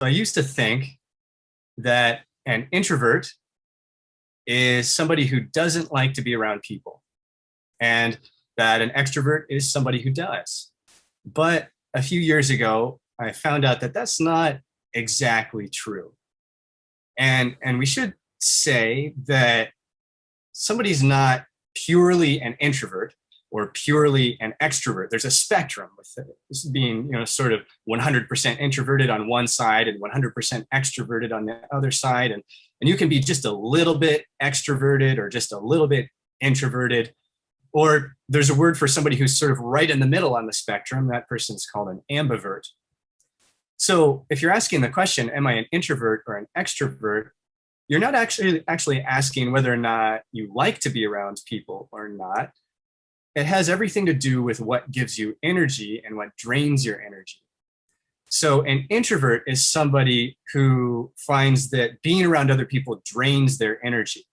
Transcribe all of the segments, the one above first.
I used to think that an introvert is somebody who doesn't like to be around people, and that an extrovert is somebody who does. But a few years ago, I found out that that's not exactly true. And we should say that somebody's not purely an introvert or purely an extrovert. There's a spectrum with it, being, sort of 100% introverted on one side and 100% extroverted on the other side. And you can be just a little bit extroverted or just a little bit introverted. Or there's a word for somebody who's sort of right in the middle on the spectrum. That person's called an ambivert. So if you're asking the question, am I an introvert or an extrovert? You're not actually asking whether or not you like to be around people or not. It has everything to do with what gives you energy and what drains your energy. So an introvert is somebody who finds that being around other people drains their energy.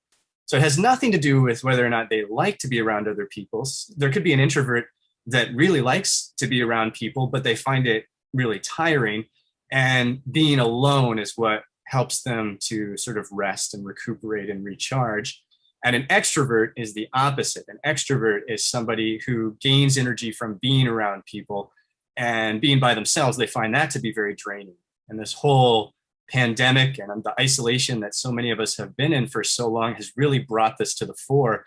So it has nothing to do with whether or not they like to be around other people. There could be an introvert that really likes to be around people, but they find it really tiring. And being alone is what helps them to sort of rest and recuperate and recharge. And an extrovert is the opposite. An extrovert is somebody who gains energy from being around people, and being by themselves, they find that to be very draining. And this whole pandemic and the isolation that so many of us have been in for so long has really brought this to the fore.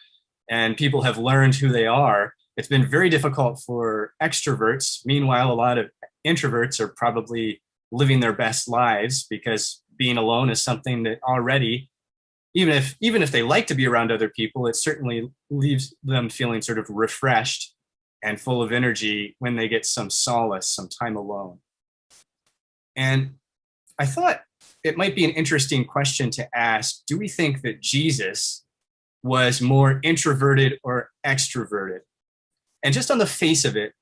And people have learned who they are. It's been very difficult for extroverts. Meanwhile, a lot of introverts are probably living their best lives, because being alone is something that already, even if they like to be around other people, it certainly leaves them feeling sort of refreshed and full of energy when they get some solace, some time alone. And I thought it might be an interesting question to ask: do we think that Jesus was more introverted or extroverted? And just on the face of it,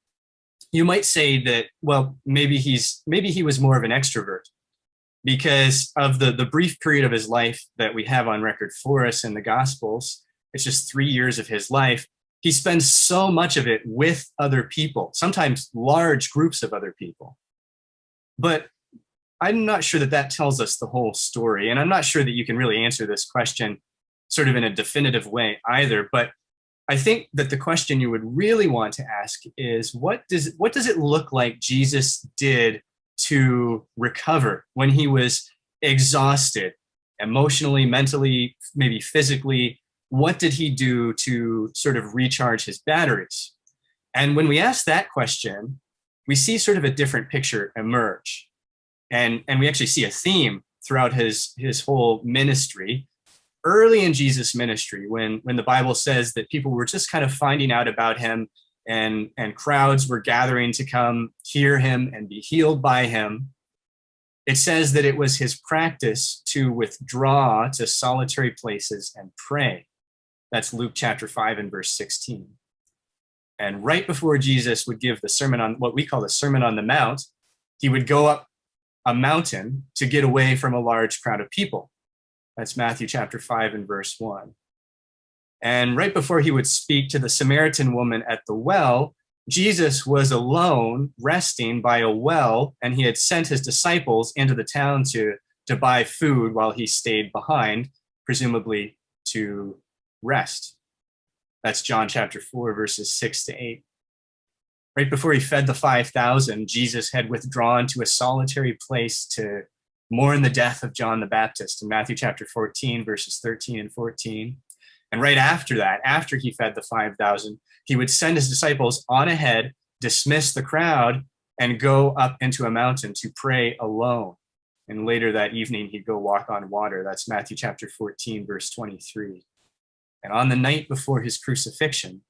you might say that, well, maybe he was more of an extrovert, because of the brief period of his life that we have on record for us in the Gospels. It's just 3 years of his life. He spends so much of it with other people, sometimes large groups of other people. But I'm not sure that that tells us the whole story. And I'm not sure that you can really answer this question sort of in a definitive way either. But I think that the question you would really want to ask is, what does it look like Jesus did to recover when he was exhausted, emotionally, mentally, maybe physically? What did he do to sort of recharge his batteries? And when we ask that question, we see sort of a different picture emerge. And we actually see a theme throughout his whole ministry. Early in Jesus' ministry, when the Bible says that people were just kind of finding out about him, and crowds were gathering to come hear him and be healed by him, it says that it was his practice to withdraw to solitary places and pray. That's Luke chapter 5 and verse 16. And right before Jesus would give the sermon on what we call the Sermon on the Mount, he would go up a mountain to get away from a large crowd of people. That's Matthew chapter 5 and verse 1. And right before he would speak to the Samaritan woman at the well, Jesus was alone, resting by a well, and he had sent his disciples into the town to buy food while he stayed behind, presumably to rest. That's John chapter 4, verses 6 to 8. Right before he fed the 5,000, Jesus had withdrawn to a solitary place to mourn the death of John the Baptist in Matthew chapter 14, verses 13 and 14. And right after that, after he fed the 5,000, he would send his disciples on ahead, dismiss the crowd, and go up into a mountain to pray alone. And later that evening, he'd go walk on water. That's Matthew chapter 14, verse 23. And on the night before his crucifixion,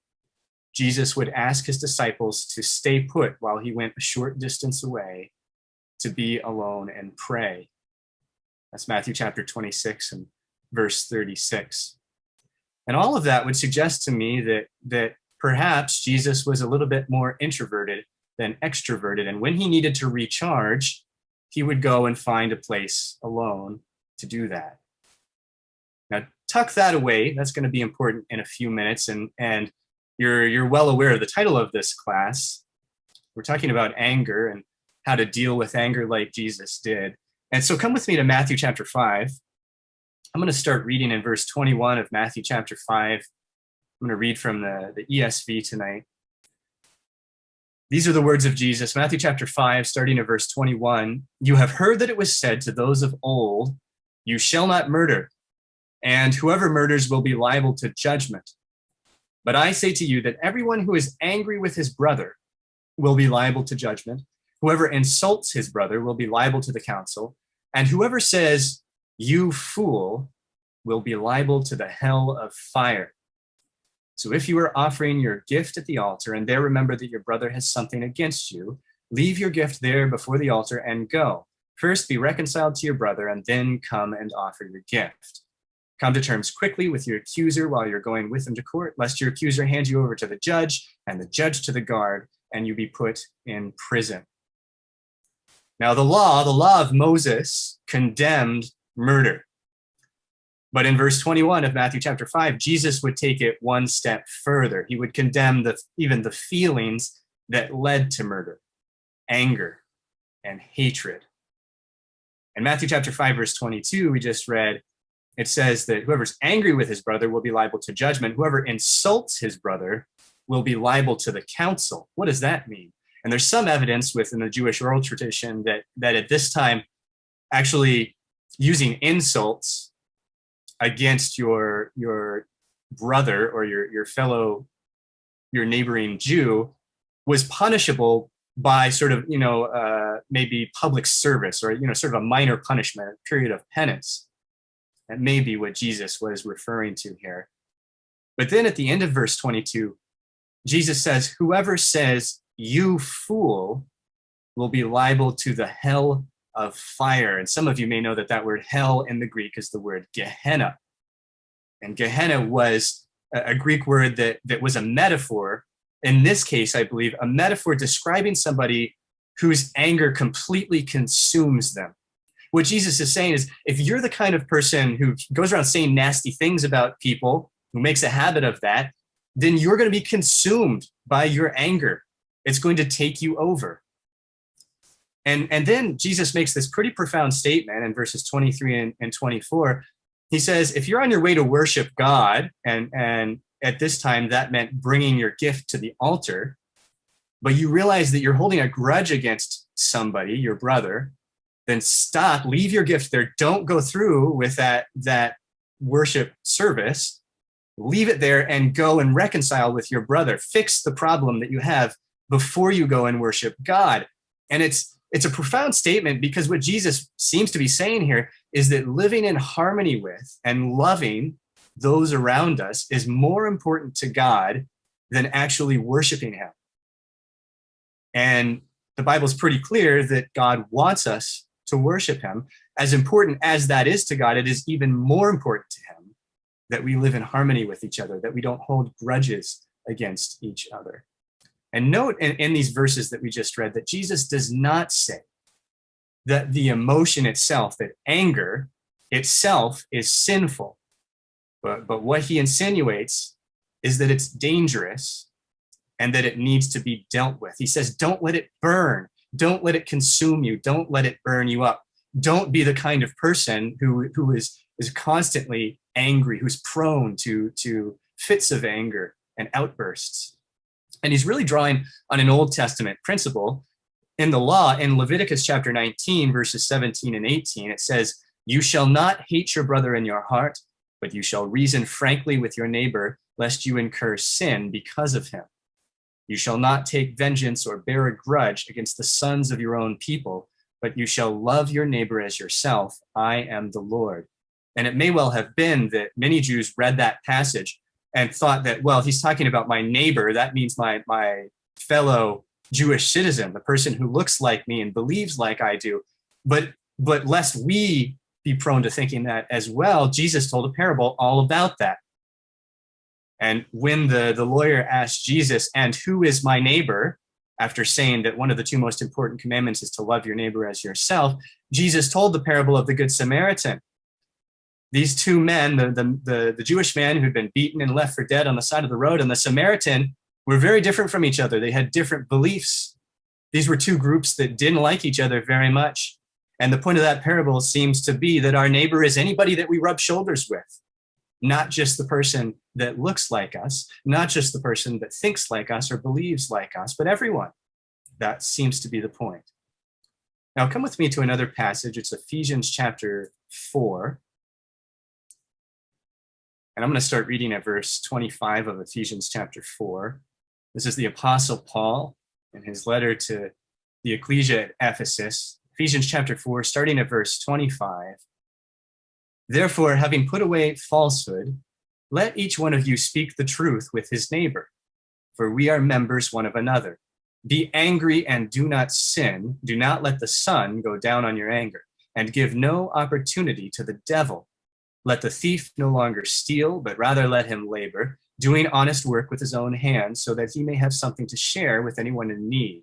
Jesus would ask his disciples to stay put while he went a short distance away to be alone and pray. That's Matthew chapter 26 and verse 36. And all of that would suggest to me that perhaps Jesus was a little bit more introverted than extroverted. And when he needed to recharge, he would go and find a place alone to do that. Now, tuck that away. That's going to be important in a few minutes. And you're well aware of the title of this class. We're talking about anger and how to deal with anger like Jesus did. And so come with me to Matthew chapter 5. I'm going to start reading in verse 21 of Matthew chapter 5. I'm going to read from the ESV tonight. These are the words of Jesus, Matthew chapter 5, starting at verse 21. You have heard that it was said to those of old, you shall not murder, and whoever murders will be liable to judgment. But I say to you that everyone who is angry with his brother will be liable to judgment. Whoever insults his brother will be liable to the council. And whoever says, you fool, will be liable to the hell of fire. So if you are offering your gift at the altar and there remember that your brother has something against you, leave your gift there before the altar and go. First be reconciled to your brother and then come and offer your gift. Come to terms quickly with your accuser while you're going with him to court, lest your accuser hand you over to the judge and the judge to the guard, and you be put in prison. Now the law of Moses condemned murder. But in verse 21 of Matthew chapter 5, Jesus would take it one step further. He would condemn even the feelings that led to murder, anger and hatred. In Matthew chapter 5, verse 22, we just read, it says that whoever's angry with his brother will be liable to judgment. Whoever insults his brother will be liable to the council. What does that mean? And there's some evidence within the Jewish oral tradition that at this time, actually using insults against your brother or your neighboring Jew was punishable by sort of, maybe public service or, sort of a minor punishment, a period of penance. That may be what Jesus was referring to here. But then at the end of verse 22, Jesus says, whoever says, you fool, will be liable to the hell of fire. And some of you may know that word hell in the Greek is the word Gehenna. And Gehenna was a Greek word that was a metaphor. In this case, I believe, a metaphor describing somebody whose anger completely consumes them. What Jesus is saying is, if you're the kind of person who goes around saying nasty things about people, who makes a habit of that, then you're going to be consumed by your anger. It's going to take you over. And then Jesus makes this pretty profound statement in verses 23 and 24. He says, if you're on your way to worship God, and at this time that meant bringing your gift to the altar, but you realize that you're holding a grudge against somebody, your brother, then stop, leave your gift there. Don't go through with that worship service. Leave it there and go and reconcile with your brother. Fix the problem that you have before you go and worship God. And it's a profound statement, because what Jesus seems to be saying here is that living in harmony with and loving those around us is more important to God than actually worshiping him. And the Bible's pretty clear that God wants us to worship him. As important as that is to God, it is even more important to him that we live in harmony with each other, that we don't hold grudges against each other. And note in these verses that we just read that Jesus does not say that the emotion itself, that anger itself is sinful. But what he insinuates is that it's dangerous and that it needs to be dealt with. He says, don't let it burn. Don't let it consume you. Don't let it burn you up. Don't be the kind of person who is constantly angry, who's prone to fits of anger and outbursts. And he's really drawing on an Old Testament principle. In the law, in Leviticus chapter 19, verses 17 and 18, it says, you shall not hate your brother in your heart, but you shall reason frankly with your neighbor, lest you incur sin because of him. You shall not take vengeance or bear a grudge against the sons of your own people, but you shall love your neighbor as yourself. I am the Lord. And it may well have been that many Jews read that passage and thought that, well, he's talking about my neighbor. That means my fellow Jewish citizen, the person who looks like me and believes like I do. But lest we be prone to thinking that as well, Jesus told a parable all about that. And when the lawyer asked Jesus, and who is my neighbor, after saying that one of the two most important commandments is to love your neighbor as yourself, Jesus told the parable of the Good Samaritan. These two men, the Jewish man who'd been beaten and left for dead on the side of the road, and the Samaritan, were very different from each other. They had different beliefs. These were two groups that didn't like each other very much. And the point of that parable seems to be that our neighbor is anybody that we rub shoulders with, not just the person that looks like us, not just the person that thinks like us or believes like us, but everyone. That seems to be the point. Now come with me to another passage. It's Ephesians chapter 4. And I'm going to start reading at verse 25 of Ephesians chapter 4. This is the Apostle Paul in his letter to the ecclesia at Ephesus. Ephesians chapter 4, starting at verse 25. Therefore, having put away falsehood, let each one of you speak the truth with his neighbor, for we are members one of another. Be angry and do not sin. Do not let the sun go down on your anger, and give no opportunity to the devil. Let the thief no longer steal, but rather let him labor, doing honest work with his own hands, so that he may have something to share with anyone in need.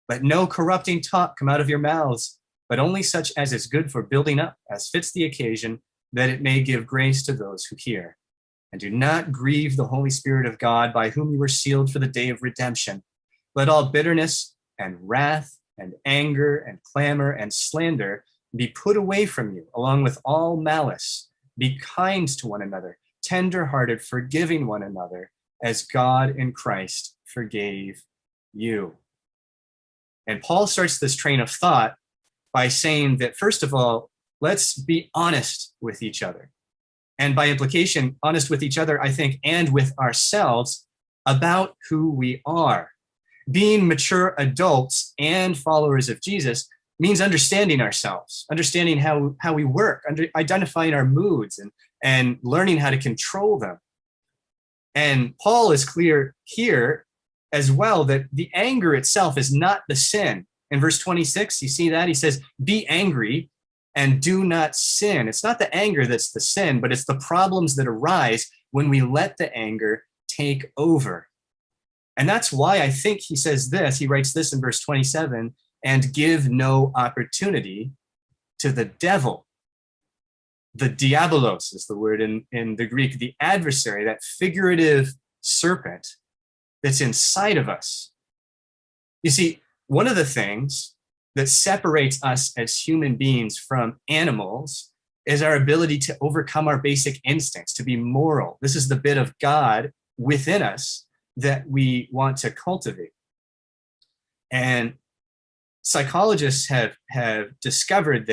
Let no corrupting talk come out of your mouths, but only such as is good for building up, as fits the occasion, that it may give grace to those who hear. And do not grieve the Holy Spirit of God, by whom you were sealed for the day of redemption. Let all bitterness and wrath and anger and clamor and slander be put away from you, along with all malice. Be kind to one another, tender-hearted, forgiving one another, as God in Christ forgave you. And Paul starts this train of thought by saying that, first of all, let's be honest with each other. And by implication, honest with each other, I think, and with ourselves about who we are. Being mature adults and followers of Jesus means understanding ourselves, understanding how we work, identifying our moods and learning how to control them. And Paul is clear here as well that the anger itself is not the sin. In verse 26, you see that? He says, be angry and do not sin. It's not the anger that's the sin, but it's the problems that arise when we let the anger take over. And that's why I think he says this, he writes this in verse 27, and give no opportunity to the devil. The diabolos is the word in the Greek, the adversary, that figurative serpent that's inside of us. You see, one of the things that separates us as human beings from animals is our ability to overcome our basic instincts, to be moral. This is the bit of God within us that we want to cultivate. And psychologists have discovered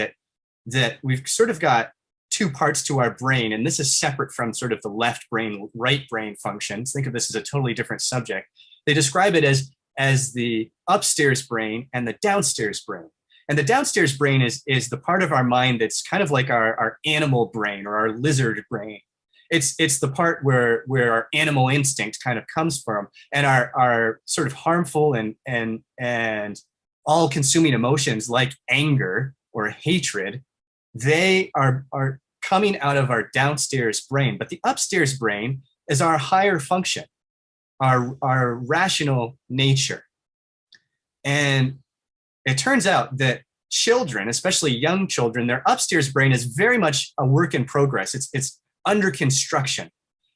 that we've sort of got two parts to our brain, and this is separate from sort of the left brain, right brain functions. Think of this as a totally different subject. They describe it as the upstairs brain and the downstairs brain. And the downstairs brain is the part of our mind that's kind of like our animal brain or our lizard brain. It's the part where our animal instinct kind of comes from, and our sort of harmful and all-consuming emotions like anger or hatred, they are coming out of our downstairs brain. But the upstairs brain is our higher function, our rational nature. And it turns out that children, especially young children, their upstairs brain is very much a work in progress. It's under construction.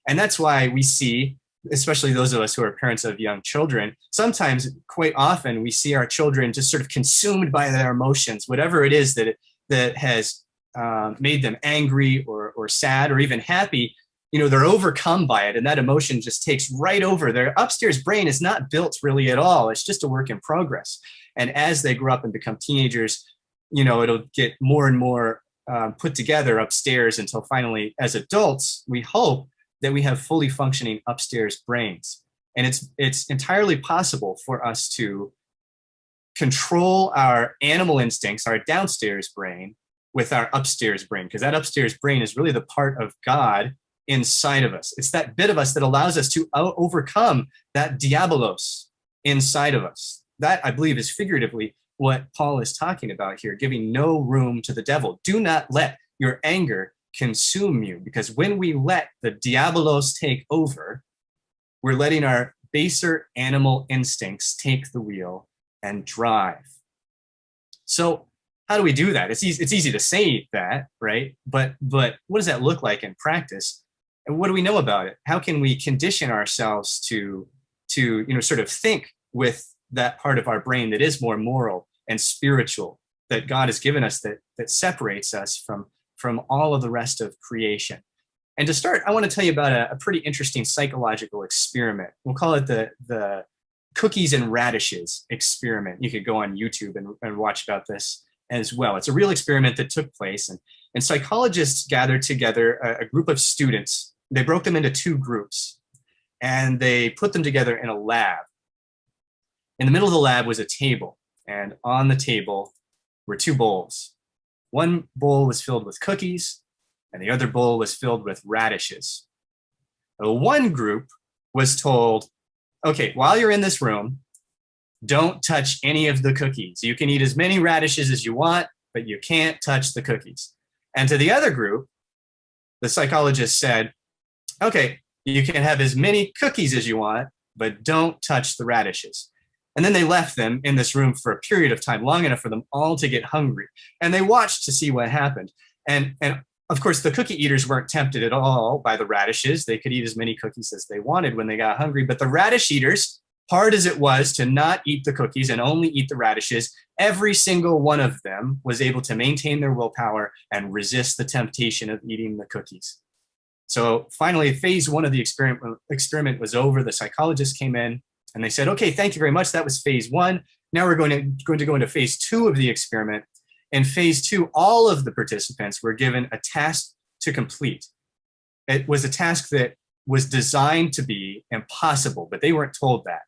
And that's why we see, especially those of us who are parents of young children, sometimes, quite often, we see our children just sort of consumed by their emotions, whatever it is that has made them angry or sad or even happy. You know, they're overcome by it, and that emotion just takes right over. Their upstairs brain is not built really at all. It's just a work in progress. And as they grow up and become teenagers, you know, it'll get more and more put together upstairs until finally, as adults, we hope that we have fully functioning upstairs brains. And it's entirely possible for us to control our animal instincts, our downstairs brain, with our upstairs brain, because that upstairs brain is really the part of God inside of us. It's that bit of us that allows us to overcome that diabolos inside of us. That, I believe, is figuratively what Paul is talking about here, giving no room to the devil. Do not let your anger consume you, because when we let the diabolos take over, we're letting our baser animal instincts take the wheel and drive. So how do we do that? It's easy to say that, right? But what does that look like in practice? And what do we know about it? How can we condition ourselves to sort of think with that part of our brain that is more moral and spiritual that God has given us that separates us from all of the rest of creation. And to start, I want to tell you about a pretty interesting psychological experiment. We'll call it the cookies and radishes experiment. You could go on YouTube and watch about this as well. It's a real experiment that took place, and psychologists gathered together a group of students. They broke them into two groups, and they put them together in a lab. In the middle of the lab was a table, and on the table were two bowls. One bowl was filled with cookies, and the other bowl was filled with radishes. One group was told, okay, while you're in this room, don't touch any of the cookies. You can eat as many radishes as you want, but you can't touch the cookies. And to the other group, the psychologist said, okay, you can have as many cookies as you want, but don't touch the radishes. And then they left them in this room for a period of time, long enough for them all to get hungry. And they watched to see what happened. And of course, the cookie eaters weren't tempted at all by the radishes. They could eat as many cookies as they wanted when they got hungry. But the radish eaters, hard as it was to not eat the cookies and only eat the radishes, every single one of them was able to maintain their willpower and resist the temptation of eating the cookies. So finally, phase one of the experiment was over. The psychologists came in and they said, okay, thank you very much. That was phase one. Now we're going to go into phase two of the experiment. In phase two, all of the participants were given a task to complete. It was a task that was designed to be impossible, but they weren't told that.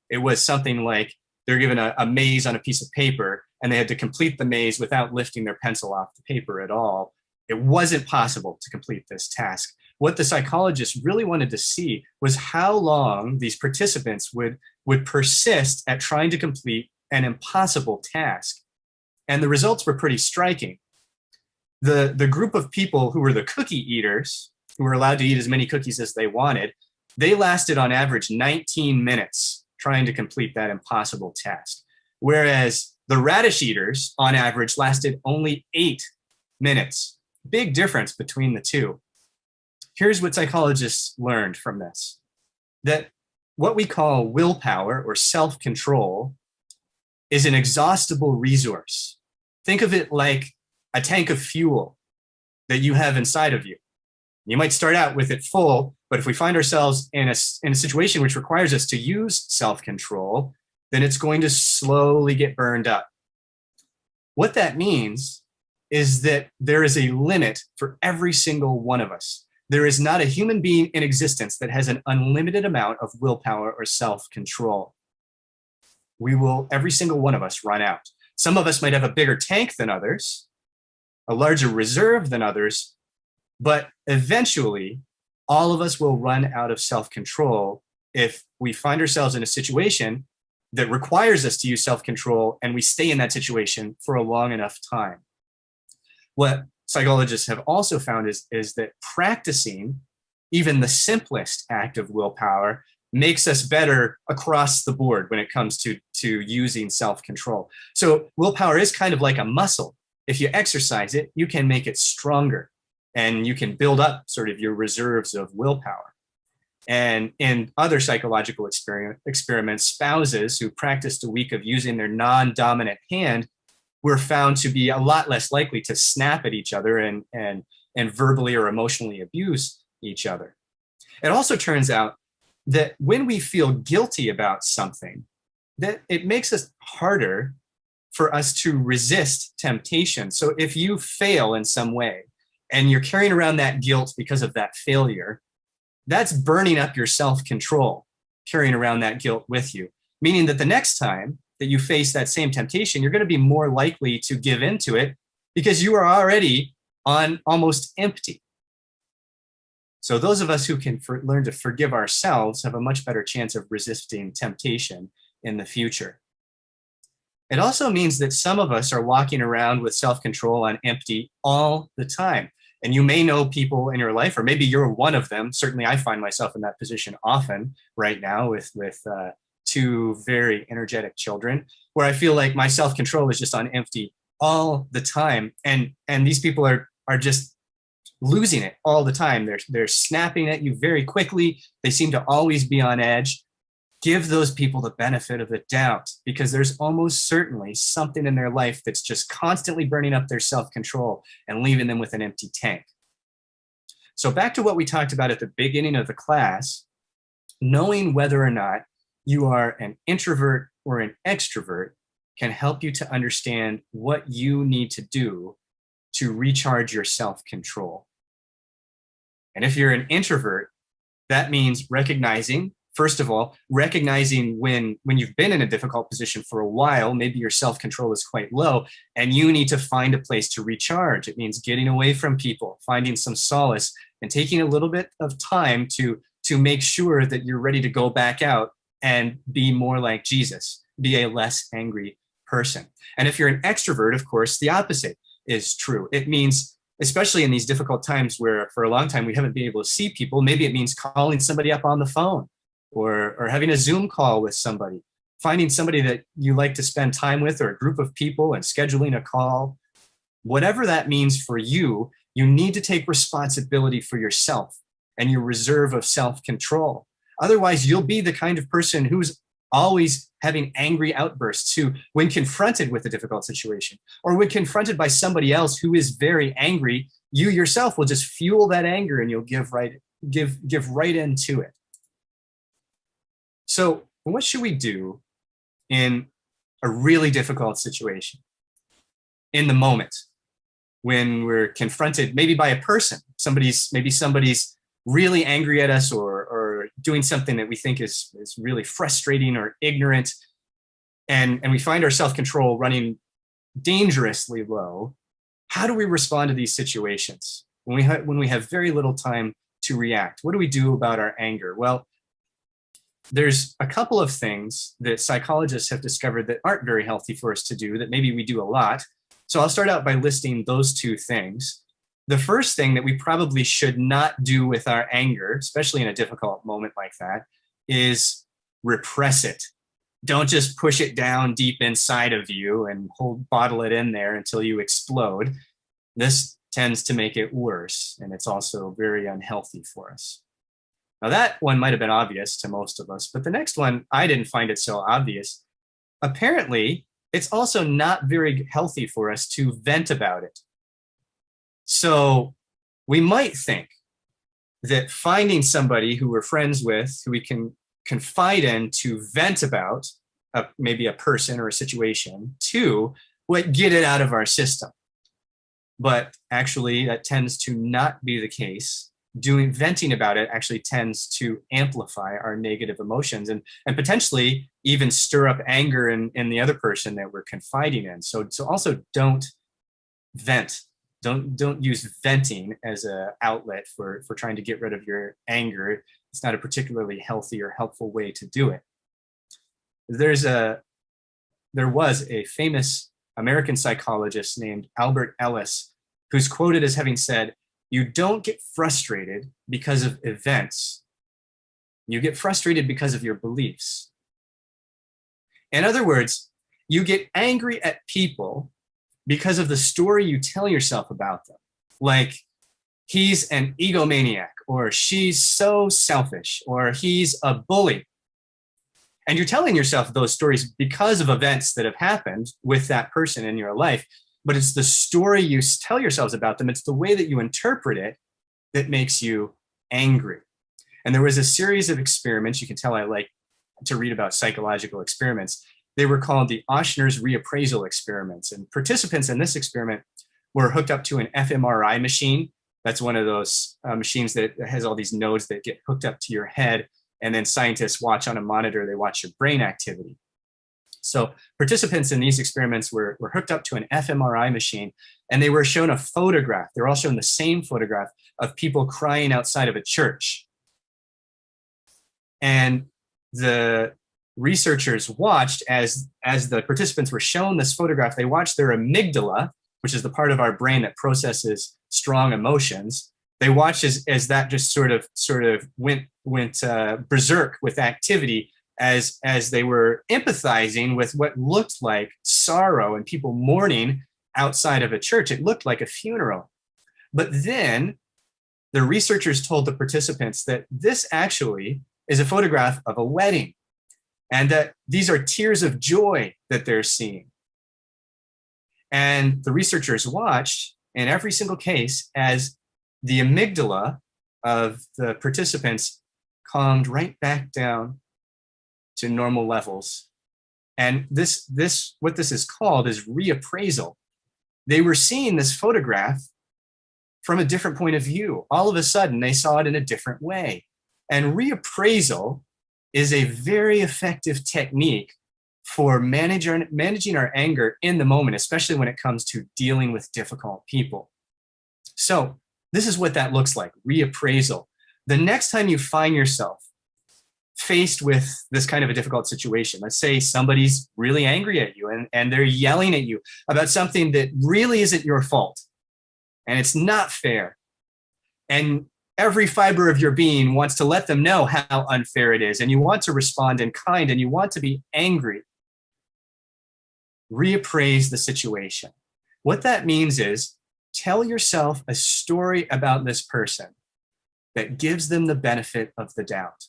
It was something like they're given a maze on a piece of paper and they had to complete the maze without lifting their pencil off the paper at all. It wasn't possible to complete this task. What the psychologists really wanted to see was how long these participants would persist at trying to complete an impossible task. And the results were pretty striking. The group of people who were the cookie eaters, who were allowed to eat as many cookies as they wanted, they lasted on average 19 minutes trying to complete that impossible task. Whereas the radish eaters, on average, lasted only 8 minutes. Big difference between the two. Here's what psychologists learned from this, that what we call willpower or self-control is an exhaustible resource. Think of it like a tank of fuel that you have inside of you. You might start out with it full, but if we find ourselves in a situation which requires us to use self-control, then it's going to slowly get burned up. What that means is that there is a limit for every single one of us. There is not a human being in existence that has an unlimited amount of willpower or self-control. Every single one of us run out. Some of us might have a bigger tank than others, a larger reserve than others, but eventually all of us will run out of self-control if we find ourselves in a situation that requires us to use self-control and we stay in that situation for a long enough time. What psychologists have also found is that practicing even the simplest act of willpower makes us better across the board when it comes to using self-control. So willpower is kind of like a muscle. If you exercise it, you can make it stronger and you can build up sort of your reserves of willpower. And in other psychological experiments, spouses who practiced a week of using their non-dominant hand were found to be a lot less likely to snap at each other and verbally or emotionally abuse each other. It also turns out that when we feel guilty about something, that it makes it harder for us to resist temptation. So if you fail in some way and you're carrying around that guilt because of that failure, that's burning up your self-control, carrying around that guilt with you, meaning that the next time that you face that same temptation, you're going to be more likely to give into it because you are already on almost empty. So those of us who can learn to forgive ourselves have a much better chance of resisting temptation in the future. It also means that some of us are walking around with self-control on empty all the time. And you may know people in your life, or maybe you're one of them. Certainly I find myself in that position often right now with two very energetic children, where I feel like my self-control is just on empty all the time. And these people are just losing it all the time. They're snapping at you very quickly. They seem to always be on edge. give those people the benefit of the doubt, because there's almost certainly something in their life that's just constantly burning up their self-control and leaving them with an empty tank. So back to what we talked about at the beginning of the class, knowing whether or not you are an introvert or an extrovert can help you to understand what you need to do to recharge your self-control. And if you're an introvert, that means recognizing, first of all, recognizing when you've been in a difficult position for a while, maybe your self-control is quite low, and you need to find a place to recharge. It means getting away from people, finding some solace, and taking a little bit of time to make sure that you're ready to go back out and be more like Jesus, be a less angry person. And if you're an extrovert, of course, the opposite is true. It means, especially in these difficult times where for a long time we haven't been able to see people, maybe it means calling somebody up on the phone or having a Zoom call with somebody, finding somebody that you like to spend time with or a group of people and scheduling a call. Whatever that means for you, you need to take responsibility for yourself and your reserve of self-control. Otherwise, you'll be the kind of person who's always having angry outbursts who, when confronted with a difficult situation or when confronted by somebody else who is very angry, you yourself will just fuel that anger and you'll give right into it. So what should we do in a really difficult situation? In the moment, when we're confronted maybe by a person, maybe somebody's really angry at us or doing something that we think is really frustrating or ignorant, and we find our self-control running dangerously low. How do we respond to these situations when we have very little time to react? What do we do about our anger? Well, there's a couple of things that psychologists have discovered that aren't very healthy for us to do, that maybe we do a lot. So I'll start out by listing those two things. The first thing that we probably should not do with our anger, especially in a difficult moment like that, is repress it. Don't just push it down deep inside of you and bottle it in there until you explode. This tends to make it worse, and it's also very unhealthy for us. Now that one might have been obvious to most of us, but the next one, I didn't find it so obvious. Apparently, it's also not very healthy for us to vent about it. So we might think that finding somebody who we're friends with, who we can confide in to vent about maybe a person or a situation, to get it out of our system. But actually, that tends to not be the case. Venting about it actually tends to amplify our negative emotions and potentially even stir up anger in the other person that we're confiding in. So also don't vent. Don't use venting as an outlet for trying to get rid of your anger. It's not a particularly healthy or helpful way to do it. There was a famous American psychologist named Albert Ellis who's quoted as having said, "You don't get frustrated because of events. You get frustrated because of your beliefs." In other words, you get angry at people because of the story you tell yourself about them. Like, he's an egomaniac, or she's so selfish, or he's a bully. And you're telling yourself those stories because of events that have happened with that person in your life, but it's the story you tell yourselves about them, it's the way that you interpret it that makes you angry. And there was a series of experiments. You can tell I like to read about psychological experiments. They were called the Ochsner's reappraisal experiments. And participants in this experiment were hooked up to an fMRI machine. That's one of those machines that has all these nodes that get hooked up to your head. And then scientists watch on a monitor, they watch your brain activity. So participants in these experiments were hooked up to an fMRI machine, and they were shown a photograph. They were all shown the same photograph of people crying outside of a church. And the researchers watched as the participants were shown this photograph, they watched their amygdala, which is the part of our brain that processes strong emotions. They watched as that just sort of went berserk with activity as they were empathizing with what looked like sorrow and people mourning outside of a church. It looked like a funeral. But then the researchers told the participants that this actually is a photograph of a wedding. and that these are tears of joy that they're seeing. And the researchers watched in every single case as the amygdala of the participants calmed right back down to normal levels. And what this is called is reappraisal. They were seeing this photograph from a different point of view. All of a sudden, they saw it in a different way. And reappraisal is a very effective technique for managing our anger in the moment, especially when it comes to dealing with difficult people. So this is what that looks like, reappraisal. The next time you find yourself faced with this kind of a difficult situation, let's say somebody's really angry at you and they're yelling at you about something that really isn't your fault, and it's not fair. And every fiber of your being wants to let them know how unfair it is, and you want to respond in kind, and you want to be angry. Reappraise the situation. What that means is tell yourself a story about this person that gives them the benefit of the doubt.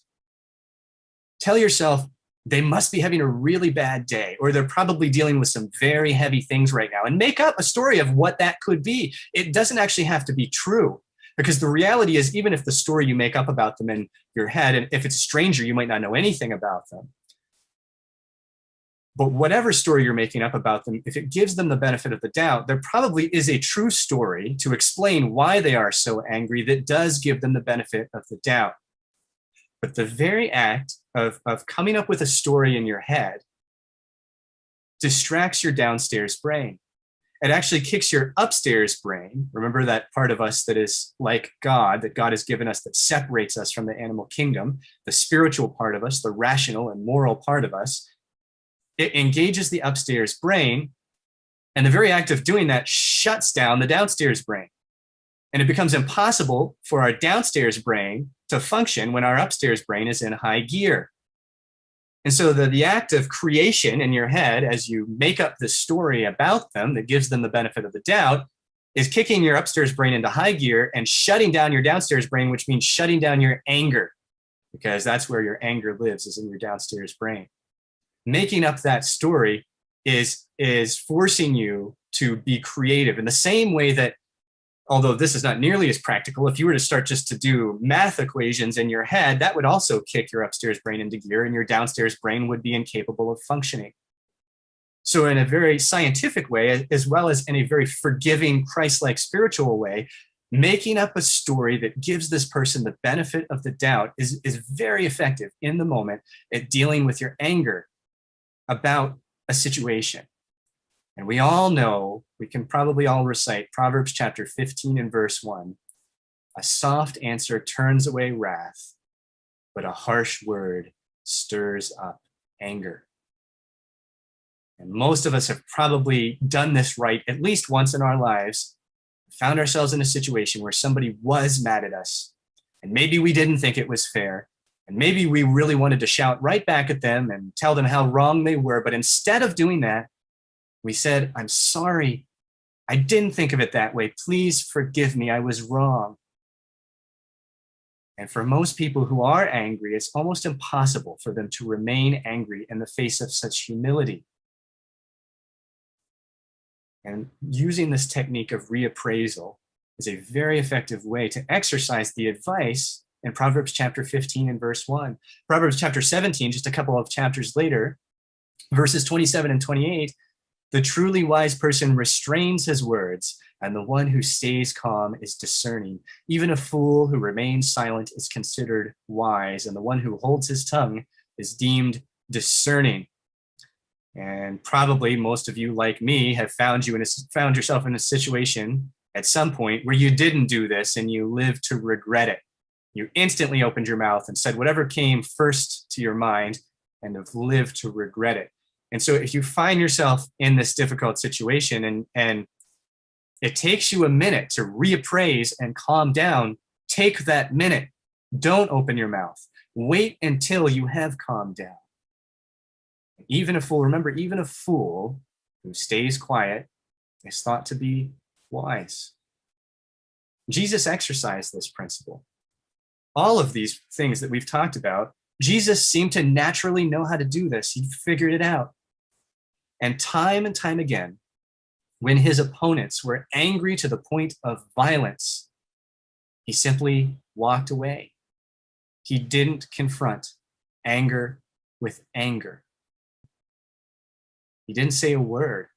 Tell yourself they must be having a really bad day, or they're probably dealing with some very heavy things right now, and make up a story of what that could be. It doesn't actually have to be true, because the reality is, even if the story you make up about them in your head, and if it's a stranger, you might not know anything about them. But whatever story you're making up about them, if it gives them the benefit of the doubt, there probably is a true story to explain why they are so angry that does give them the benefit of the doubt. But the very act of coming up with a story in your head distracts your downstairs brain. It actually kicks your upstairs brain. Remember that part of us that is like God, that God has given us, that separates us from the animal kingdom, the spiritual part of us, the rational and moral part of us. It engages the upstairs brain, and the very act of doing that shuts down the downstairs brain. And it becomes impossible for our downstairs brain to function when our upstairs brain is in high gear. And so the act of creation in your head, as you make up this story about them that gives them the benefit of the doubt, is kicking your upstairs brain into high gear and shutting down your downstairs brain, which means shutting down your anger, because that's where your anger lives, is in your downstairs brain. Making up that story is forcing you to be creative in the same way that, although this is not nearly as practical, if you were to start just to do math equations in your head, that would also kick your upstairs brain into gear, and your downstairs brain would be incapable of functioning. So in a very scientific way, as well as in a very forgiving, Christ-like spiritual way, making up a story that gives this person the benefit of the doubt is very effective in the moment at dealing with your anger about a situation. And we all know, we can probably all recite Proverbs chapter 15 and verse 1. A soft answer turns away wrath, but a harsh word stirs up anger. And most of us have probably done this right at least once in our lives, found ourselves in a situation where somebody was mad at us, and maybe we didn't think it was fair, and maybe we really wanted to shout right back at them and tell them how wrong they were, but instead of doing that, we said, I'm sorry. I didn't think of it that way. Please forgive me. I was wrong. And for most people who are angry, it's almost impossible for them to remain angry in the face of such humility. And using this technique of reappraisal is a very effective way to exercise the advice in Proverbs chapter 15 and verse 1. Proverbs chapter 17, just a couple of chapters later, verses 27 and 28, the truly wise person restrains his words, and the one who stays calm is discerning. Even a fool who remains silent is considered wise, and the one who holds his tongue is deemed discerning. And probably most of you, like me, have found yourself in a situation at some point where you didn't do this and you lived to regret it. You instantly opened your mouth and said whatever came first to your mind and have lived to regret it. And so if you find yourself in this difficult situation and it takes you a minute to reappraise and calm down, take that minute. Don't open your mouth. Wait until you have calmed down. Even a fool, remember, even a fool who stays quiet is thought to be wise. Jesus exercised this principle. All of these things that we've talked about, Jesus seemed to naturally know how to do this. He figured it out. And time again, when his opponents were angry to the point of violence, he simply walked away. He didn't confront anger with anger. He didn't say a word.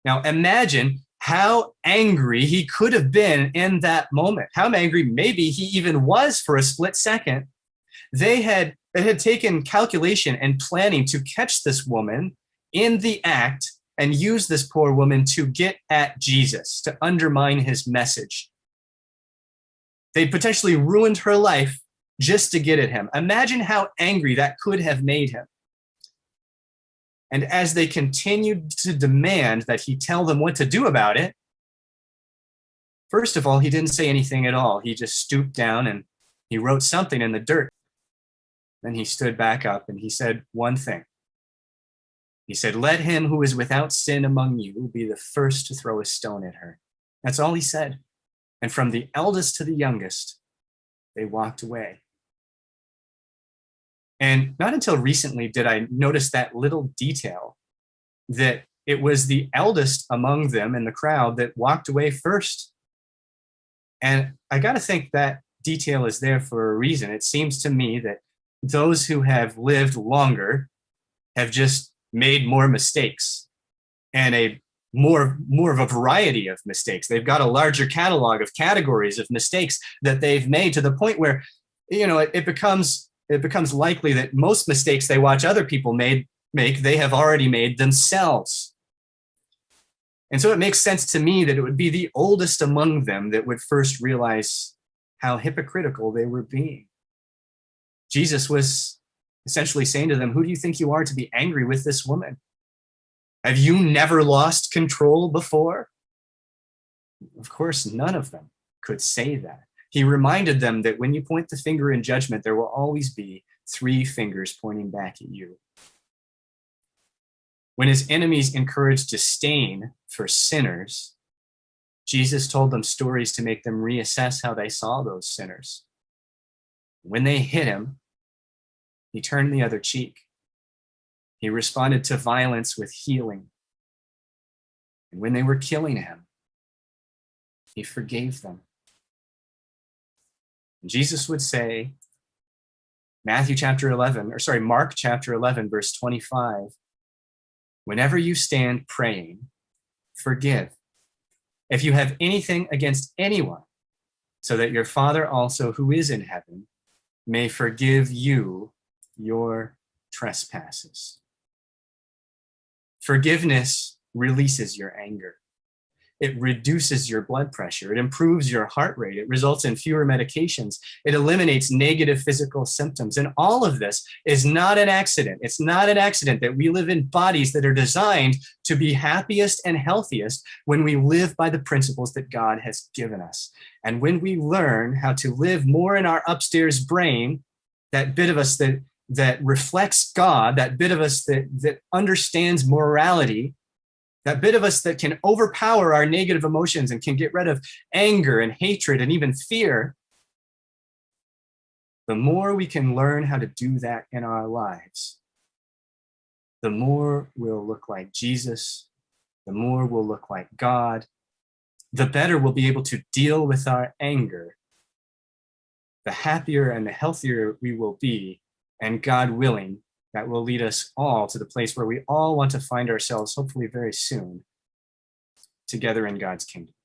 Now imagine how angry he could have been in that moment. How angry maybe he even was for a split second. They had taken calculation and planning to catch this woman in the act and use this poor woman to get at Jesus, to undermine his message. They potentially ruined her life just to get at him. Imagine how angry that could have made him. And as they continued to demand that he tell them what to do about it, first of all, he didn't say anything at all. He just stooped down and he wrote something in the dirt. Then he stood back up and he said one thing. He said, "Let him who is without sin among you be the first to throw a stone at her." That's all he said. And from the eldest to the youngest, they walked away. And not until recently did I notice that little detail, that it was the eldest among them in the crowd that walked away first. And I got to think that detail is there for a reason. It seems to me that those who have lived longer have just made more mistakes, and a more of a variety of mistakes. They've got a larger catalog of categories of mistakes that they've made, to the point where, it becomes likely that most mistakes they watch other people make, they have already made themselves. And so it makes sense to me that it would be the oldest among them that would first realize how hypocritical they were being. Jesus was essentially saying to them, who do you think you are to be angry with this woman? Have you never lost control before? Of course, none of them could say that. He reminded them that when you point the finger in judgment, there will always be 3 fingers pointing back at you. When his enemies encouraged disdain for sinners, Jesus told them stories to make them reassess how they saw those sinners. When they hit him, he turned the other cheek. He responded to violence with healing. And when they were killing him, he forgave them. And Jesus would say, Mark chapter 11, verse 25, whenever you stand praying, forgive if you have anything against anyone, so that your Father also who is in heaven may forgive you your trespasses. Forgiveness releases your anger. It reduces your blood pressure. It improves your heart rate. It results in fewer medications. It eliminates negative physical symptoms. And all of this is not an accident. It's not an accident that we live in bodies that are designed to be happiest and healthiest when we live by the principles that God has given us. And when we learn how to live more in our upstairs brain, that bit of us that reflects God, that bit of us that understands morality, that bit of us that can overpower our negative emotions and can get rid of anger and hatred and even fear, the more we can learn how to do that in our lives, the more we'll look like Jesus, the more we'll look like God, the better we'll be able to deal with our anger, the happier and the healthier we will be, and God willing, that will lead us all to the place where we all want to find ourselves, hopefully very soon, together in God's kingdom.